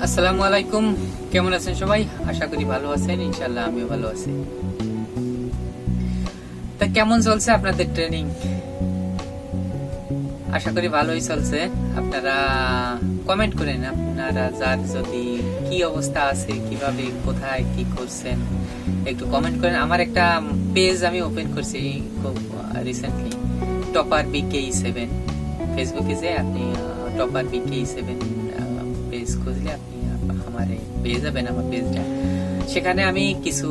আসসালামু আলাইকুম, কেমন আছেন সবাই? আশা করি ভালো আছেন। ইনশাআল্লাহ আমিও ভালো আছি। তা কেমন চলছে আপনাদের ট্রেনিং? আশা করি ভালোই চলছে। আপনারা কমেন্ট করেন, আপনারা যার যদি কি অবস্থা আছে, কিভাবে কোথায় কি করছেন একটু কমেন্ট করেন। আমার একটা পেজ আমি ওপেন করছি খুব রিসেন্টলি, টপার BK7 ফেসবুকে। যে আপনি টপার BK7 পেজ খুঁজলে আপনি আমার পেয়ে যাবেন, আমার পেজটা। সেখানে আমি কিছু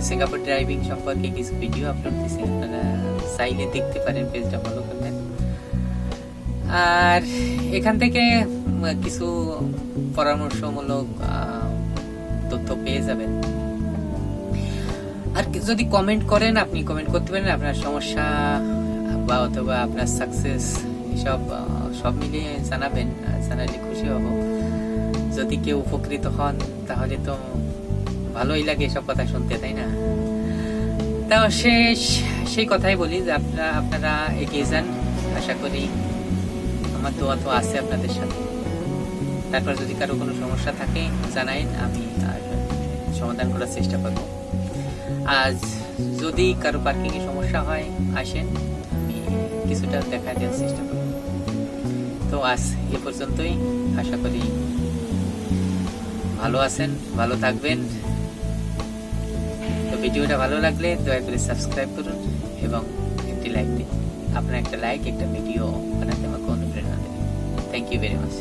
সিঙ্গাপুর ড্রাইভিং সম্পর্কে কিছু ভিডিও আপলোড দিয়েছি, আপনারা চাইলে দেখতে পারেন, পেজটা ফলো করবেন। আর এখান থেকে কিছু পরামর্শমূলক তথ্য পেয়ে যাবেন। আর যদি কমেন্ট করেন, আপনি কমেন্ট করতে পারেন আপনার সমস্যা বা অথবা আপনার সাকসেস, এসব সব মিলিয়ে জানাবেন। জানালে খুশি হব। যদি কেউ উপকৃত হন তাহলে তো ভালোই লাগে এসব কথা শুনতে, তাই না? তাও সেই কথাই বলি যে আপনারা এগিয়ে যান। আশা করি আমার দোয়া তো আছে আপনাদের সাথে। তারপর যদি কারো কোনো সমস্যা থাকে জানাইন, আমি সমাধান করার চেষ্টা করব। আজ যদি কারো পার্কিং এর সমস্যা হয় আসেন, আমি কিছুটা দেখা দেওয়ার চেষ্টা করব। তো আজ এ পর্যন্তই। আশা করি ভালো আছেন, ভালো থাকবেন। তো ভিডিওটা ভালো লাগলে দয়া করে সাবস্ক্রাইব করুন এবং একটি লাইক দিন। আপনার একটা লাইক একটা ভিডিও বানাতে আমাকে অনুপ্রেরণা দেবে। Thank you very much.